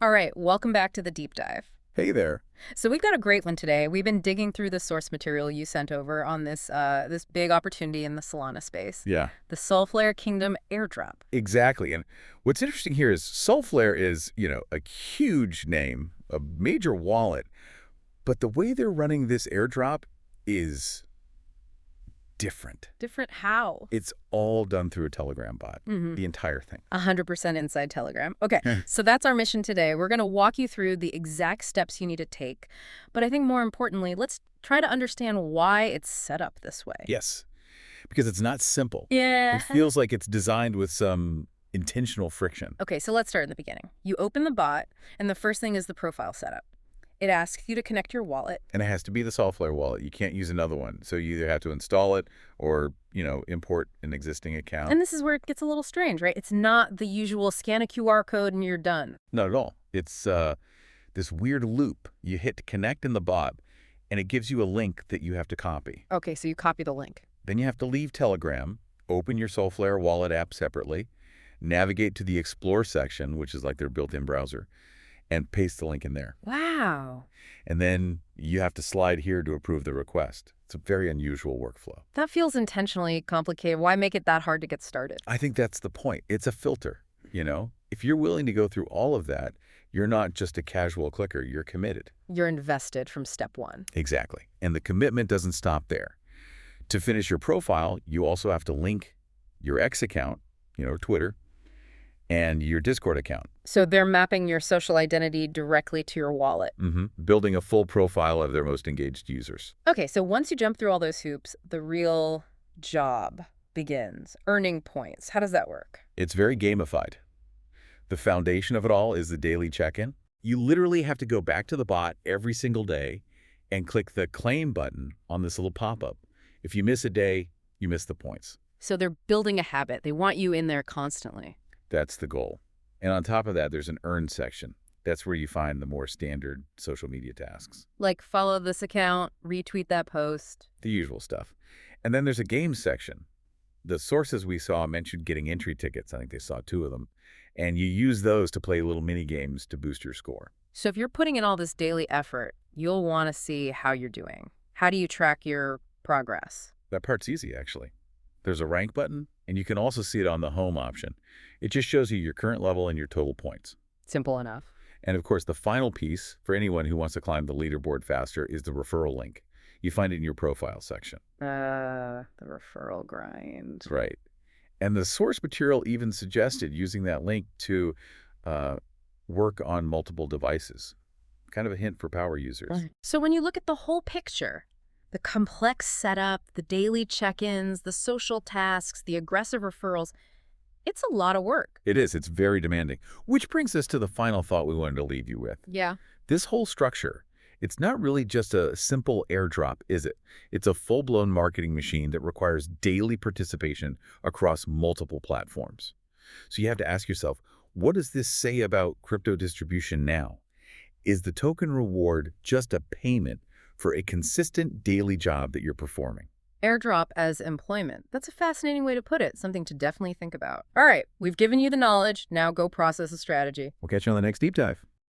All right, welcome back to the deep dive. Hey there. So we've got a great one today. We've been digging through the source material you sent over on this big opportunity in the Solana space, Yeah, the Solflare Kingdom airdrop. exactly. And what's interesting here is Solflare is, a huge name, a major wallet, but the way they're running this airdrop is different. Different how? It's all done through a Telegram bot, the entire thing. 100% inside Telegram. Okay, so that's our mission today. We're going to walk you through the exact steps you need to take. But I think more importantly, let's try to understand why it's set up this way. Yes, because it's not simple. Yeah. It feels like it's designed with some intentional friction. Okay, so let's start in the beginning. You open the bot, and the first thing is the profile setup. It asks you to connect your wallet. And it has to be the Solflare wallet. You can't use another one. So you either have to install it or, import an existing account. And this is where it gets a little strange, right? It's not the usual scan a QR code and you're done. Not at all. It's this weird loop. You hit connect in the bot, and it gives you a link that you have to copy. Okay, so you copy the link. Then you have to leave Telegram, open your Solflare wallet app separately, navigate to the Explore section, which is like their built-in browser, and paste the link in there. Wow. And then you have to slide here to approve the request. It's a very unusual workflow. That feels intentionally complicated. Why make it that hard to get started? I think that's the point. It's a filter, If you're willing to go through all of that, you're not just a casual clicker. You're committed. You're invested from step one. Exactly. And the commitment doesn't stop there. To finish your profile, you also have to link your X account, Twitter, and your Discord account. So they're mapping your social identity directly to your wallet. Building a full profile of their most engaged users. Okay, so once you jump through all those hoops, the real job begins. Earning points. How does that work? It's very gamified. The foundation of it all is the daily check-in. You literally have to go back to the bot every single day and click the claim button on this little pop-up. If you miss a day, you miss the points. So they're building a habit. They want you in there constantly. That's the goal. And on top of that, there's an earn section. That's where you find the more standard social media tasks. Like follow this account, retweet that post. The usual stuff. And then there's a games section. The sources we saw mentioned getting entry tickets. I think they saw 2 of them. And you use those to play little mini games to boost your score. So if you're putting in all this daily effort, you'll want to see how you're doing. How do you track your progress? That part's easy, actually. There's a rank button, and you can also see it on the home option. It just shows you your current level and your total points. Simple enough. And of course, the final piece for anyone who wants to climb the leaderboard faster is the referral link. You find it in your profile section. The referral grind. That's right. And the source material even suggested using that link to work on multiple devices. Kind of a hint for power users. So when you look at the whole picture, the complex setup, the daily check-ins, the social tasks, the aggressive referrals, it's a lot of work. It is. It's very demanding. Which brings us to the final thought we wanted to leave you with. Yeah. This whole structure, it's not really just a simple airdrop, is it? It's a full-blown marketing machine that requires daily participation across multiple platforms. So you have to ask yourself, what does this say about crypto distribution now? Is the token reward just a payment for a consistent daily job that you're performing? Airdrop as employment. That's a fascinating way to put it. Something to definitely think about. All right, we've given you the knowledge. Now go process a strategy. We'll catch you on the next deep dive.